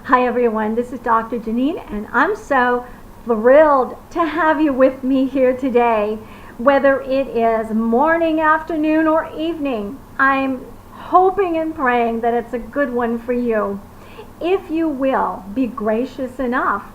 Hi everyone, this is Dr. Jenine, and I'm so thrilled to have you with me here today. Whether it is morning, afternoon, or evening, I'm hoping and praying that it's a good one for you. If you will, be gracious enough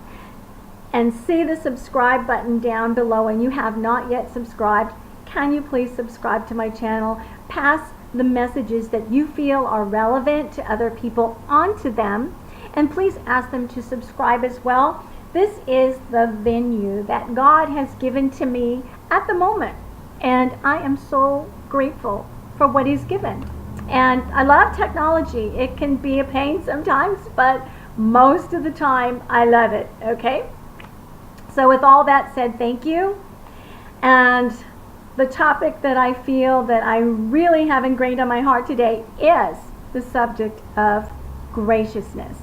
and see the subscribe button down below and you have not yet subscribed, can you please subscribe to my channel? Pass the messages that you feel are relevant to other people onto them. And please ask them to subscribe as well. This is the venue that God has given to me at the moment. And I am so grateful for what He's given. And I love technology. It can be a pain sometimes, but most of the time I love it, okay? So with all that said, thank you. And the topic that I feel that I really have ingrained on my heart today is the subject of graciousness.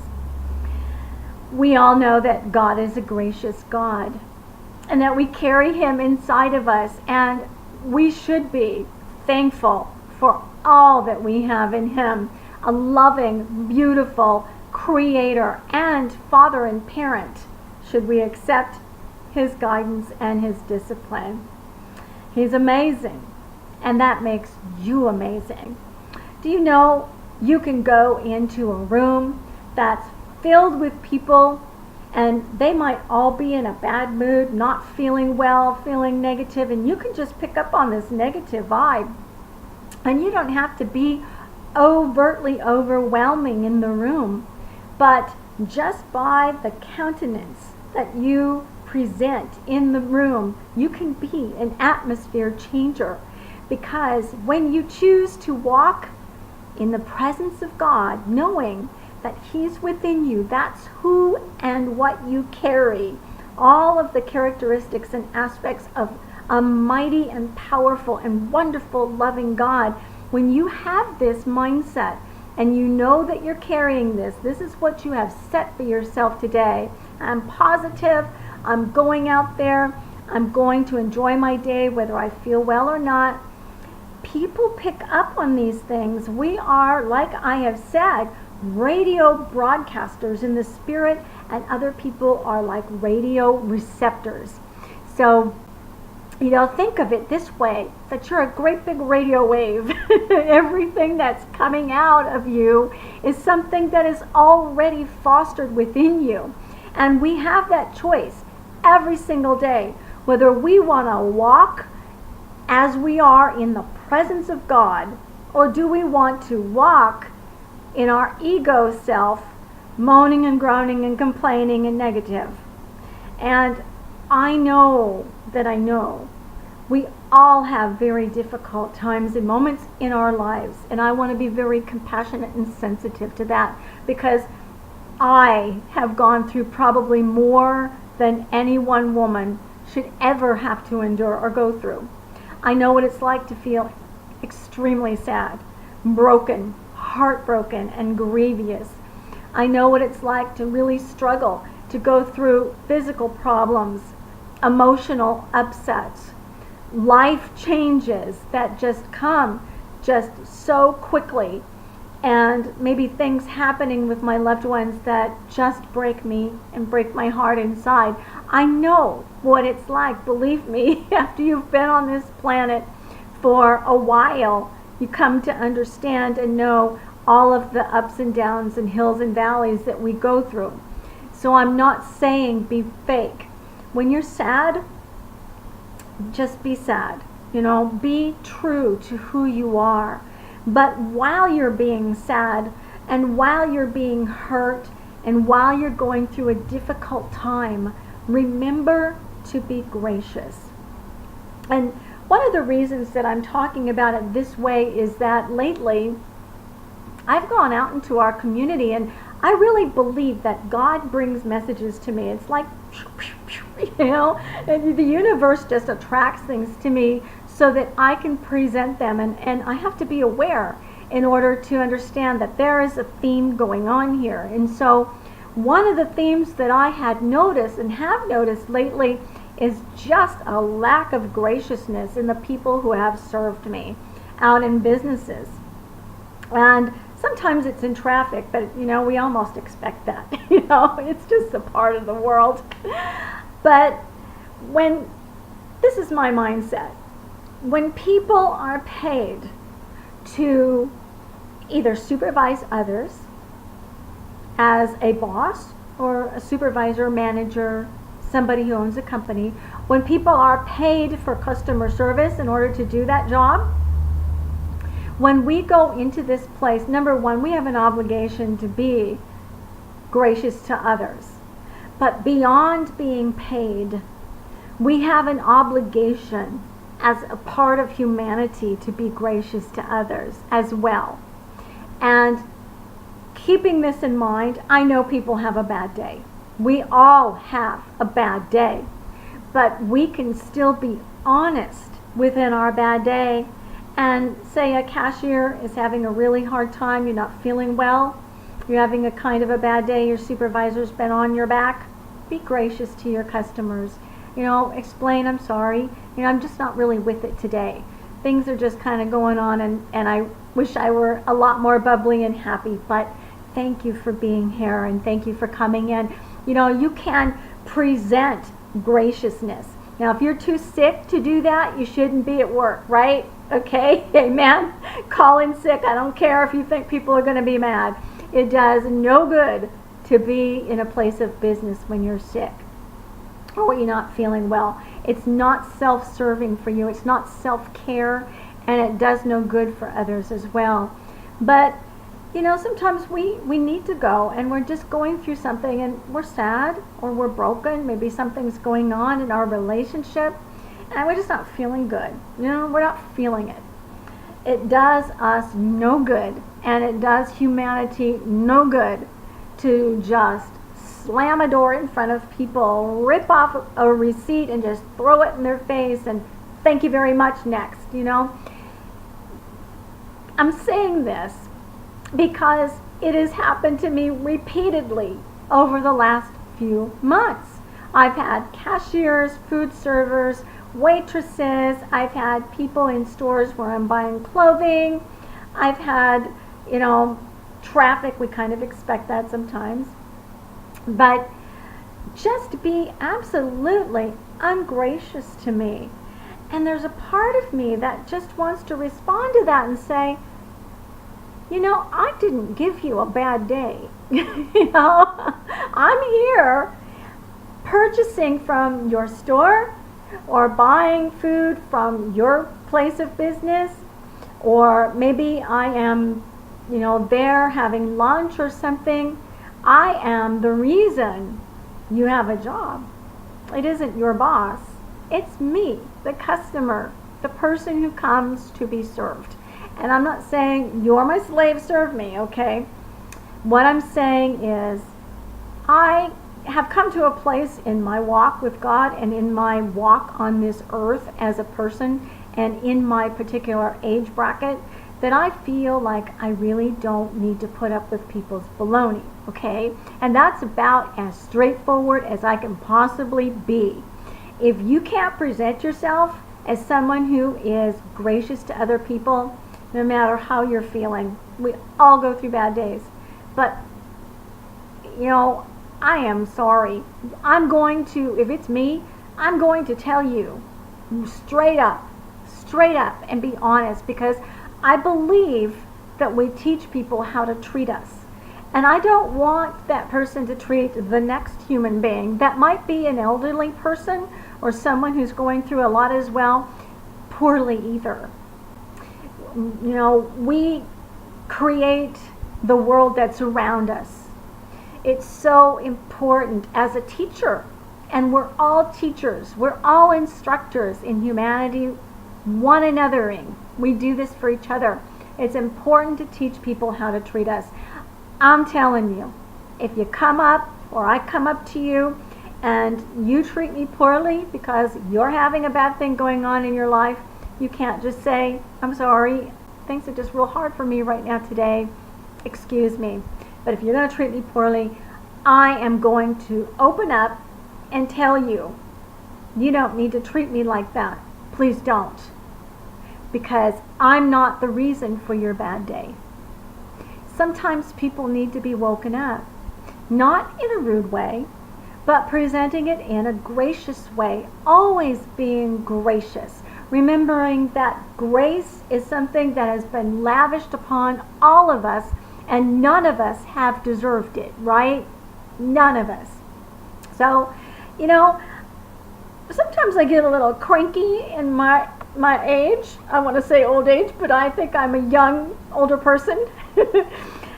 We all know that God is a gracious God and that we carry Him inside of us, and we should be thankful for all that we have in Him. A loving, beautiful Creator and Father and parent, should we accept His guidance and His discipline. He's amazing, and that makes you amazing. Do you know you can go into a room that's filled with people and they might all be in a bad mood, not feeling well, feeling negative, and you can just pick up on this negative vibe. And you don't have to be overtly overwhelming in the room, but just by the countenance that you present in the room, you can be an atmosphere changer. Because when you choose to walk in the presence of God, knowing that He's within you, that's who and what you carry. All of the characteristics and aspects of a mighty and powerful and wonderful loving God. When you have this mindset and you know that you're carrying this is what you have set for yourself today. I'm positive. I'm going out there. I'm going to enjoy my day whether I feel well or not. People pick up on these things. We are, like I have said, radio broadcasters in the spirit, and other people are like radio receptors. So, think of it this way, that you're a great big radio wave. Everything that's coming out of you is something that is already fostered within you. And we have that choice every single day, whether we want to walk as we are in the presence of God, or do we want to walk in our ego self, moaning and groaning and complaining and negative. And I know we all have very difficult times and moments in our lives, and I want to be very compassionate and sensitive to that, because I have gone through probably more than any one woman should ever have to endure or go through. I know what it's like to feel extremely sad, broken, heartbroken, and grievous. I know what it's like to really struggle, to go through physical problems, emotional upsets, life changes that just come just so quickly, and maybe things happening with my loved ones that just break me and break my heart inside. I know what it's like, believe me. After you've been on this planet for a while, you come to understand and know all of the ups and downs and hills and valleys that we go through. So I'm not saying be fake. When you're sad, just be sad. Be true to who you are. But while you're being sad, and while you're being hurt, and while you're going through a difficult time, remember to be gracious. And one of the reasons that I'm talking about it this way is that lately I've gone out into our community, and I really believe that God brings messages to me. It's like, and the universe just attracts things to me so that I can present them, and I have to be aware in order to understand that there is a theme going on here. And so one of the themes that I had noticed and have noticed lately is just a lack of graciousness in the people who have served me out in businesses. And Sometimes it's in traffic, but we almost expect that. It's just a part of the world. But when, this is my mindset, when people are paid to either supervise others as a boss or a supervisor, manager, somebody who owns a company, when people are paid for customer service in order to do that job, when we go into this place, number one, we have an obligation to be gracious to others. But beyond being paid, we have an obligation as a part of humanity to be gracious to others as well. And keeping this in mind, I know people have a bad day. We all have a bad day. But we can still be honest within our bad day and say a cashier is having a really hard time, you're not feeling well, you're having a kind of a bad day, your supervisor's been on your back. Be gracious to your customers. Explain, I'm sorry, I'm just not really with it today. Things are just kind of going on, and I wish I were a lot more bubbly and happy, but thank you for being here and thank you for coming in. You can present graciousness. Now, if you're too sick to do that, you shouldn't be at work, right? Okay, amen? Call in sick. I don't care if you think people are going to be mad. It does no good to be in a place of business when you're sick or when you're not feeling well. It's not self-serving for you. It's not self-care, and it does no good for others as well. But sometimes we need to go, and we're just going through something, and we're sad, or we're broken. Maybe something's going on in our relationship, and we're just not feeling good. We're not feeling it. It does us no good, and it does humanity no good to just slam a door in front of people, rip off a receipt, and just throw it in their face, and thank you very much, next. I'm saying this because it has happened to me repeatedly over the last few months. I've had cashiers, food servers, waitresses. I've had people in stores where I'm buying clothing. I've had, traffic. We kind of expect that sometimes. But just be absolutely ungracious to me. And there's a part of me that just wants to respond to that and say, I didn't give you a bad day. I'm here purchasing from your store or buying food from your place of business, or maybe I am, there having lunch or something. I am the reason you have a job. It isn't your boss. It's me, the customer, the person who comes to be served. And I'm not saying you're my slave, serve me, okay? What I'm saying is I have come to a place in my walk with God and in my walk on this earth as a person and in my particular age bracket that I feel like I really don't need to put up with people's baloney, okay? And that's about as straightforward as I can possibly be. If you can't present yourself as someone who is gracious to other people, no matter how you're feeling, we all go through bad days. But, I am sorry. I'm going to, if it's me, I'm going to tell you straight up, and be honest, because I believe that we teach people how to treat us. And I don't want that person to treat the next human being, that might be an elderly person or someone who's going through a lot as well, poorly either. We create the world that's around us. It's so important as a teacher, and we're all teachers, we're all instructors in humanity, one anothering. We do this for each other. It's important to teach people how to treat us. I'm telling you, if you come up or I come up to you and you treat me poorly because you're having a bad thing going on in your life, you can't just say, I'm sorry, things are just real hard for me right now today, excuse me. But if you're going to treat me poorly, I am going to open up and tell you, you don't need to treat me like that. Please don't. Because I'm not the reason for your bad day. Sometimes people need to be woken up, not in a rude way, but presenting it in a gracious way, always being gracious, remembering that grace is something that has been lavished upon all of us, and none of us have deserved it, right? None of us. So, sometimes I get a little cranky in my age. I want to say old age, but I think I'm a young, older person.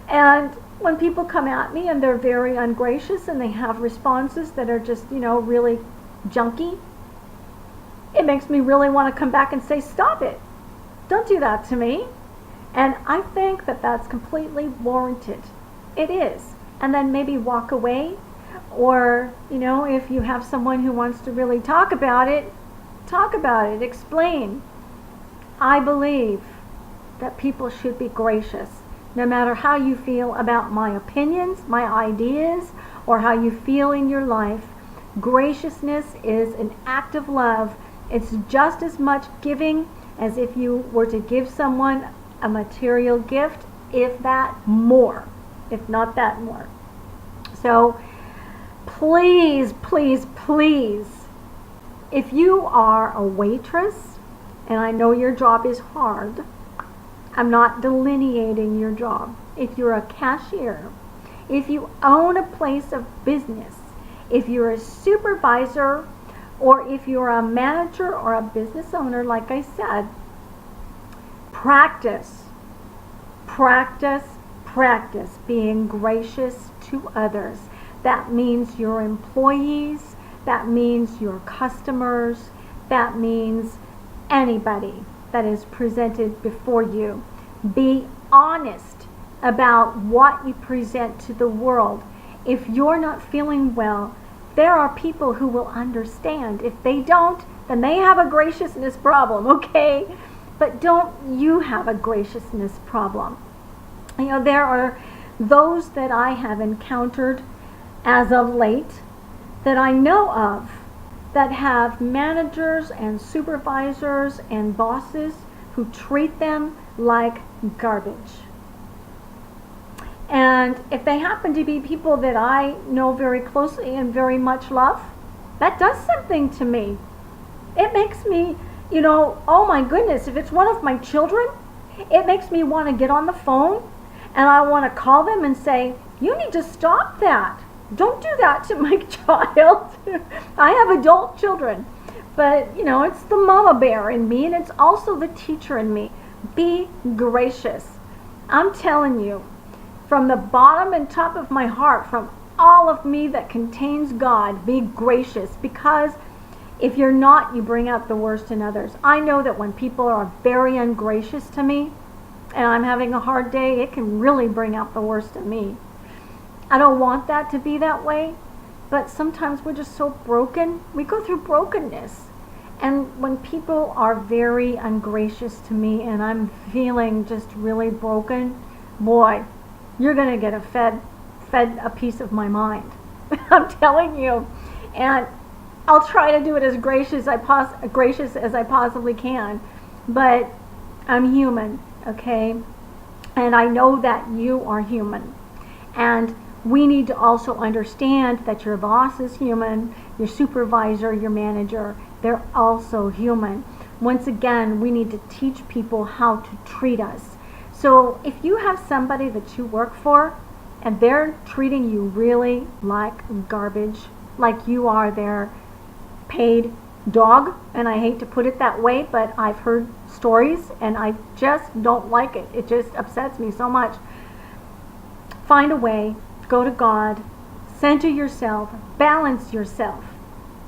And when people come at me and they're very ungracious and they have responses that are just, really junky, it makes me really want to come back and say, stop it. Don't do that to me. And I think that that's completely warranted. It is. And then maybe walk away. Or, if you have someone who wants to really talk about it, explain. I believe that people should be gracious, no matter how you feel about my opinions, my ideas, or how you feel in your life. Graciousness is an act of love. It's just as much giving as if you were to give someone a material gift, if not that more. So, please, please, please, if you are a waitress, and I know your job is hard, I'm not delineating your job. If you're a cashier, if you own a place of business, if you're a supervisor, or if you're a manager or a business owner, like I said, practice being gracious to others. That means your employees, that means your customers, that means anybody that is presented before you. Be honest about what you present to the world. If you're not feeling well, there are people who will understand. If they don't, then they have a graciousness problem, okay? But don't you have a graciousness problem? There are those that I have encountered as of late that I know of that have managers and supervisors and bosses who treat them like garbage. And if they happen to be people that I know very closely and very much love, that does something to me. It makes me, oh my goodness, if it's one of my children, it makes me want to get on the phone and I want to call them and say, you need to stop that. Don't do that to my child. I have adult children, but it's the mama bear in me and it's also the teacher in me. Be gracious. I'm telling you, from the bottom and top of my heart, from all of me that contains God, be gracious, because if you're not, you bring out the worst in others. I know that when people are very ungracious to me and I'm having a hard day, it can really bring out the worst in me. I don't want that to be that way, but sometimes we're just so broken. We go through brokenness. And when people are very ungracious to me and I'm feeling just really broken, boy, you're going to get fed a piece of my mind. I'm telling you. And I'll try to do it as gracious as I possibly can. But I'm human, okay? And I know that you are human. And we need to also understand that your boss is human, your supervisor, your manager, they're also human. Once again, we need to teach people how to treat us. So if you have somebody that you work for and they're treating you really like garbage, like you are their paid dog, and I hate to put it that way, but I've heard stories and I just don't like it. It just upsets me so much. Find a way. Go to God, center yourself, balance yourself.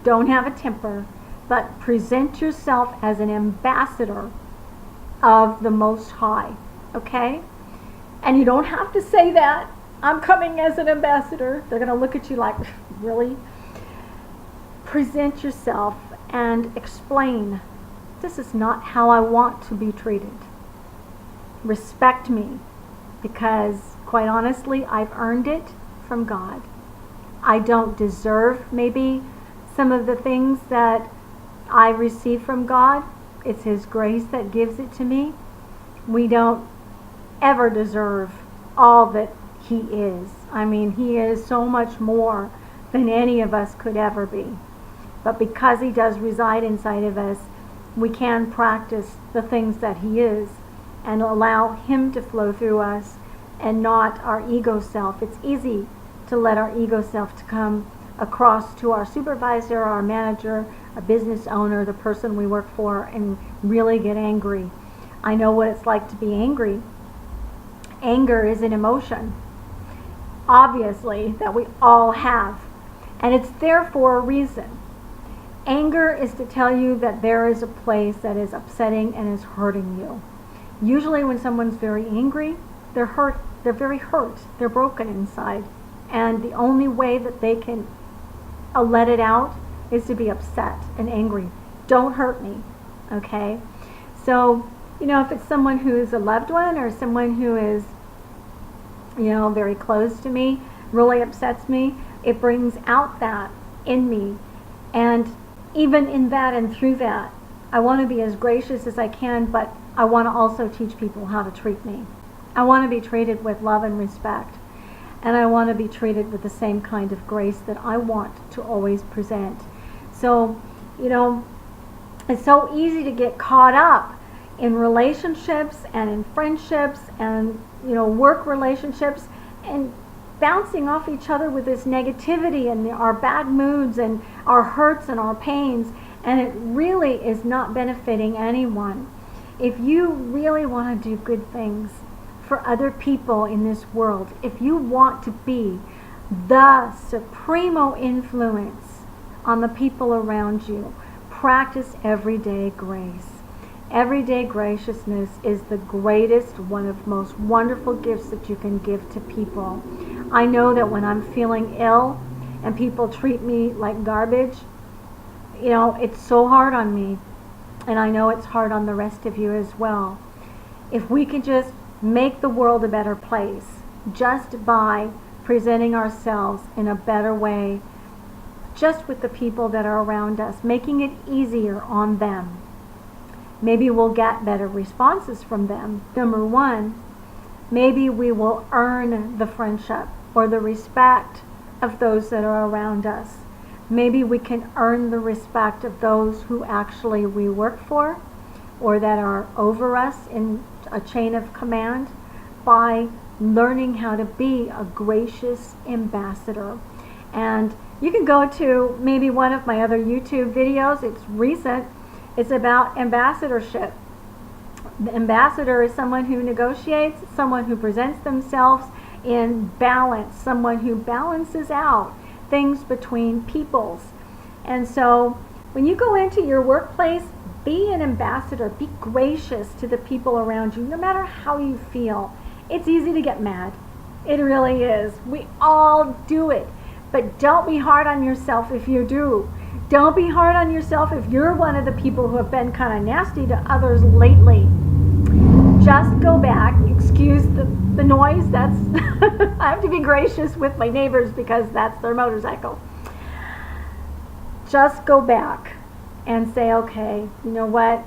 Don't have a temper, but present yourself as an ambassador of the Most High, okay? And you don't have to say that. I'm coming as an ambassador. They're going to look at you like, really? Present yourself and explain, this is not how I want to be treated. Respect me, because quite honestly, I've earned it from God. I don't deserve maybe some of the things that I receive from God. It's His grace that gives it to me. We don't ever deserve all that he is. I mean, he is so much more than any of us could ever be. But because he does reside inside of us, we can practice the things that he is and allow him to flow through us and not our ego self. It's easy to let our ego self to come across to our supervisor, our manager, a business owner, the person we work for, and really get angry. I know what it's like to be angry. Anger is an emotion, obviously, that we all have. And it's there for a reason. Anger is to tell you that there is a place that is upsetting and is hurting you. Usually when someone's very angry, they're hurt. They're very hurt. They're broken inside. And the only way that they can let it out is to be upset and angry. Don't hurt me, okay? So, if it's someone who is a loved one or someone who is, very close to me, really upsets me, it brings out that in me. And even in that and through that, I want to be as gracious as I can, but I want to also teach people how to treat me. I want to be treated with love and respect. And I want to be treated with the same kind of grace that I want to always present. So, it's so easy to get caught up in relationships and in friendships and, work relationships and bouncing off each other with this negativity and our bad moods and our hurts and our pains. And it really is not benefiting anyone. If you really want to do good things for other people in this world, if you want to be the supremo influence on the people around you, practice everyday grace. Everyday graciousness is the greatest, one of the most wonderful gifts that you can give to people. I know that when I'm feeling ill and people treat me like garbage, it's so hard on me. And I know it's hard on the rest of you as well. If we could just make the world a better place just by presenting ourselves in a better way, just with the people that are around us, making it easier on them, maybe we'll get better responses from them. Number one, maybe we will earn the friendship or the respect of those that are around us. Maybe we can earn the respect of those who actually we work for or that are over us in a chain of command by learning how to be a gracious ambassador. And you can go to maybe one of my other YouTube videos. It's recent. It's about ambassadorship. The ambassador is someone who negotiates, someone who presents themselves in balance, someone who balances out things between peoples. And so when you go into your workplace, be an ambassador. Be gracious to the people around you, no matter how you feel. It's easy to get mad. It really is. We all do it. But don't be hard on yourself if you do. Don't be hard on yourself if you're one of the people who have been kind of nasty to others lately. Just go back. Excuse the noise. That's I have to be gracious with my neighbors because that's their motorcycle. Just go back and say, okay, you know what,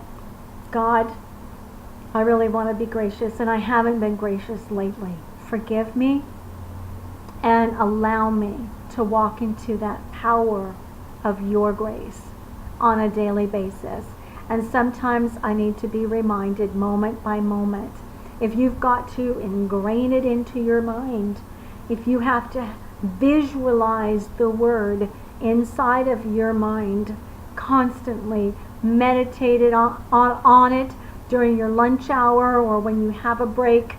God, I really want to be gracious and I haven't been gracious lately. Forgive me and allow me to walk into that power of your grace on a daily basis. And sometimes I need to be reminded moment by moment. If you've got to ingrain it into your mind, if you have to visualize the word inside of your mind, constantly meditate on it during your lunch hour or when you have a break,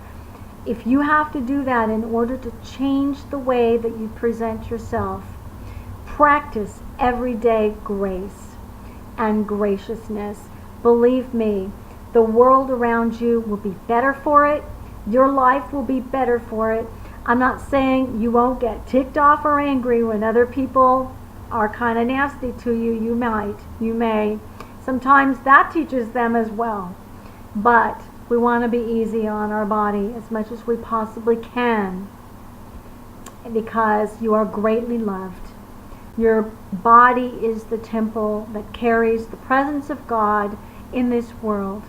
if you have to do that in order to change the way that you present yourself, practice everyday grace and graciousness. Believe me, the world around you will be better for it. Your life will be better for it. I'm not saying you won't get ticked off or angry when other people are kind of nasty to you. You may. Sometimes that teaches them as well. But we want to be easy on our body as much as we possibly can because you are greatly loved. Your body is the temple that carries the presence of God in this world.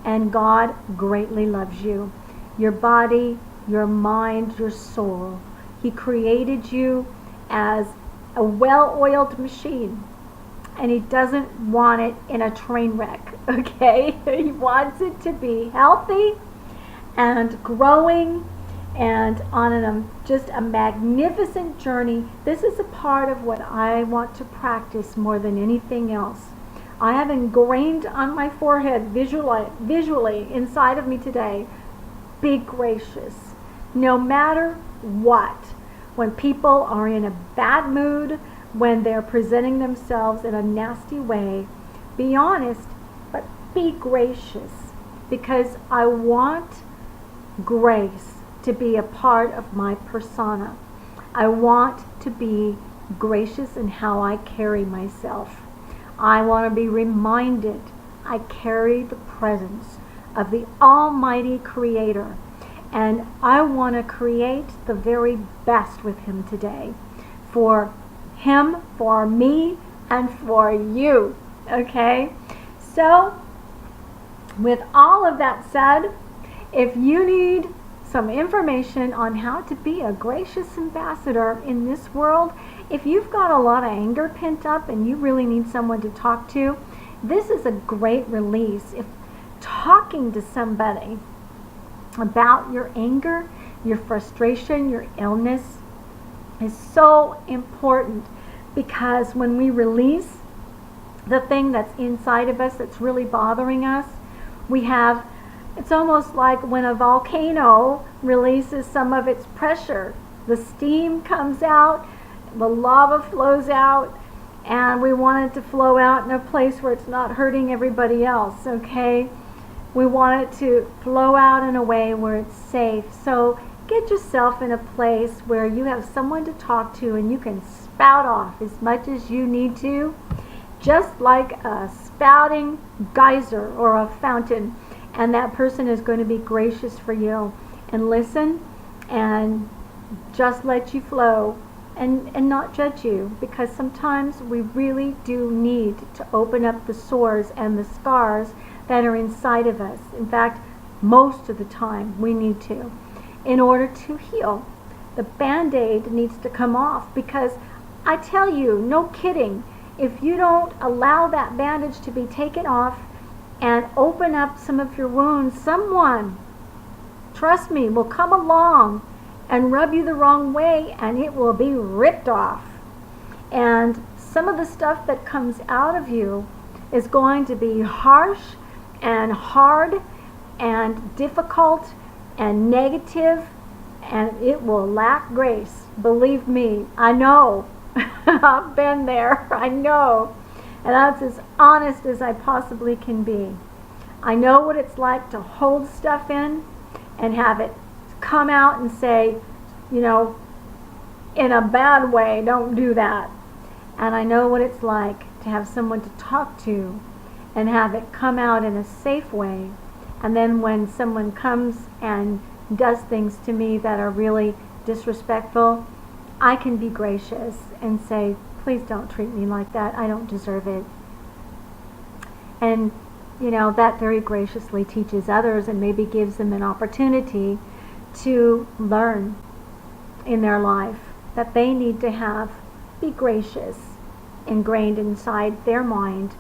And God greatly loves you. Your body, your mind, your soul. He created you as a well-oiled machine, and he doesn't want it in a train wreck, okay? He wants it to be healthy and growing and on just a magnificent journey. This is a part of what I want to practice more than anything else. I have ingrained on my forehead visually inside of me today, be gracious. No matter what, when people are in a bad mood, when they're presenting themselves in a nasty way, be honest, but be gracious, because I want grace to be a part of my persona. I want to be gracious in how I carry myself. I want to be reminded I carry the presence of the Almighty Creator, and I want to create the very best with Him today, for Him, for me, and for you. Okay? So, with all of that said, if you need some information on how to be a gracious ambassador in this world, if you've got a lot of anger pent up and you really need someone to talk to, this is a great release. If talking to somebody about your anger, your frustration, your illness is so important, because when we release the thing that's inside of us that's really bothering us, it's almost like when a volcano releases some of its pressure. The steam comes out, the lava flows out, and we want it to flow out in a place where it's not hurting everybody else, okay? We want it to flow out in a way where it's safe. So get yourself in a place where you have someone to talk to and you can spout off as much as you need to, just like a spouting geyser or a fountain. And that person is going to be gracious for you and listen and just let you flow and not judge you, because sometimes we really do need to open up the sores and the scars that are inside of us. In fact, most of the time we need to, in order to heal. The Band-Aid needs to come off, because I tell you, no kidding, if you don't allow that bandage to be taken off and open up some of your wounds, someone, trust me, will come along and rub you the wrong way, and it will be ripped off. And some of the stuff that comes out of you is going to be harsh and hard and difficult and negative, and it will lack grace. Believe me, I know. I've been there. I know. And that's as honest as I possibly can be. I know what it's like to hold stuff in and have it come out and say, in a bad way, don't do that. And I know what it's like to have someone to talk to and have it come out in a safe way. And then when someone comes and does things to me that are really disrespectful, I can be gracious and say, please don't treat me like that. I don't deserve it. And, that very graciously teaches others and maybe gives them an opportunity to learn in their life that they need to be gracious, ingrained inside their mind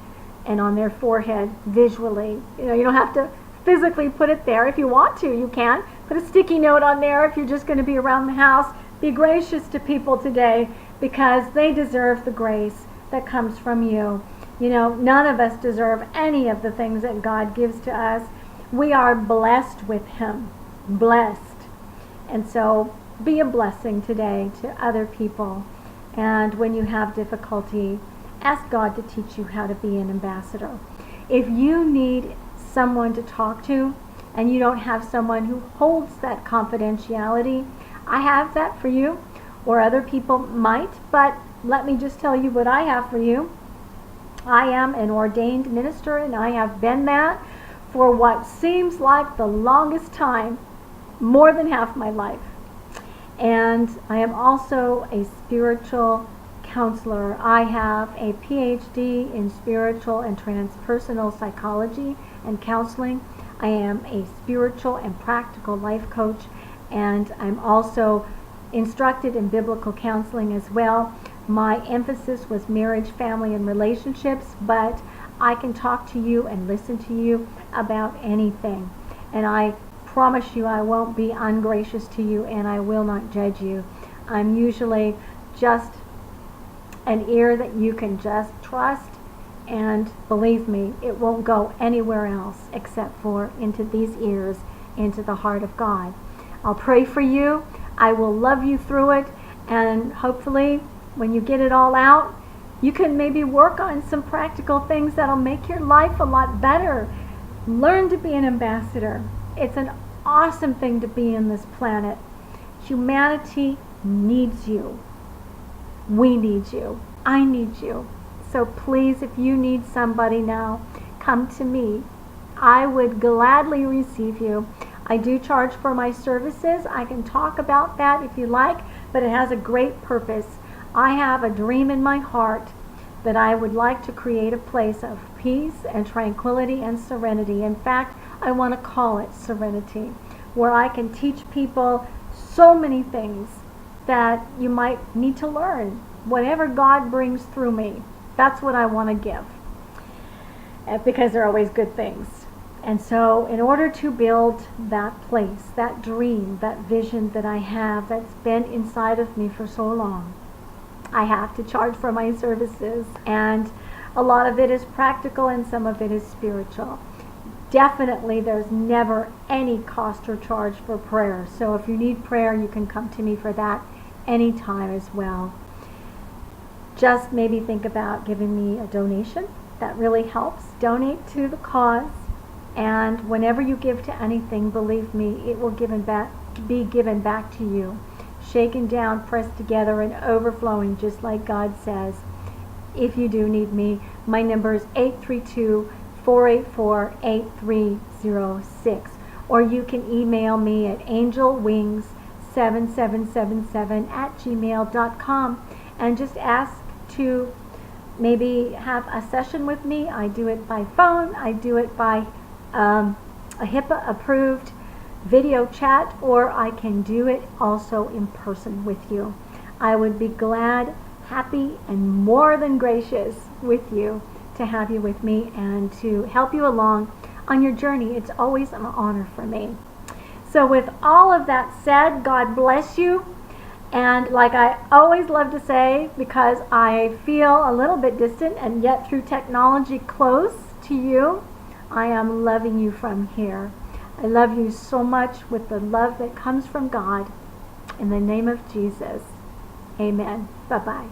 and on their forehead visually. You don't have to physically put it there. If you want to, you can. Put a sticky note on there if you're just going to be around the house. Be gracious to people today, because they deserve the grace that comes from you. None of us deserve any of the things that God gives to us. We are blessed with Him. Blessed. And so be a blessing today to other people. And when you have difficulty, ask God to teach you how to be an ambassador. If you need someone to talk to and you don't have someone who holds that confidentiality, I have that for you, or other people might, but let me just tell you what I have for you. I am an ordained minister, and I have been that for what seems like the longest time, more than half my life. And I am also a spiritual counselor. I have a PhD in spiritual and transpersonal psychology and counseling. I am a spiritual and practical life coach, and I'm also instructed in biblical counseling as well. My emphasis was marriage, family, and relationships, but I can talk to you and listen to you about anything. And I promise you I won't be ungracious to you, and I will not judge you. I'm usually just an ear that you can just trust, and believe me, it won't go anywhere else except for into these ears, into the heart of God. I'll pray for you. I will love you through it, and hopefully when you get it all out, you can maybe work on some practical things that'll make your life a lot better. Learn to be an ambassador. It's an awesome thing to be in this planet. Humanity needs you. We need you. I need you. So please, if you need somebody now, come to me. I would gladly receive you. I do charge for my services. I can talk about that if you like, but it has a great purpose. I have a dream in my heart that I would like to create a place of peace and tranquility and serenity. In fact, I want to call it serenity, where I can teach people so many things that you might need to learn. Whatever God brings through me, that's what I want to give, because they're always good things. And so in order to build that place, that dream, that vision that I have that's been inside of me for so long, I have to charge for my services. And a lot of it is practical and some of it is spiritual. Definitely there's never any cost or charge for prayer. So if you need prayer, you can come to me for that anytime as well. Just maybe think about giving me a donation. That really helps. Donate to the cause. And whenever you give to anything, believe me, it will be given back to you. Shaken down, pressed together, and overflowing, just like God says. If you do need me, my number is 832-484-8306. Or you can email me at angelwings7777@gmail.com and just ask to maybe have a session with me. I do it by phone. I do it by a HIPAA approved video chat, or I can do it also in person with you. I would be glad, happy, and more than gracious with you to have you with me and to help you along on your journey. It's always an honor for me. So with all of that said, God bless you. And like I always love to say, because I feel a little bit distant and yet through technology close to you, I am loving you from here. I love you so much with the love that comes from God. In the name of Jesus, amen. Bye-bye.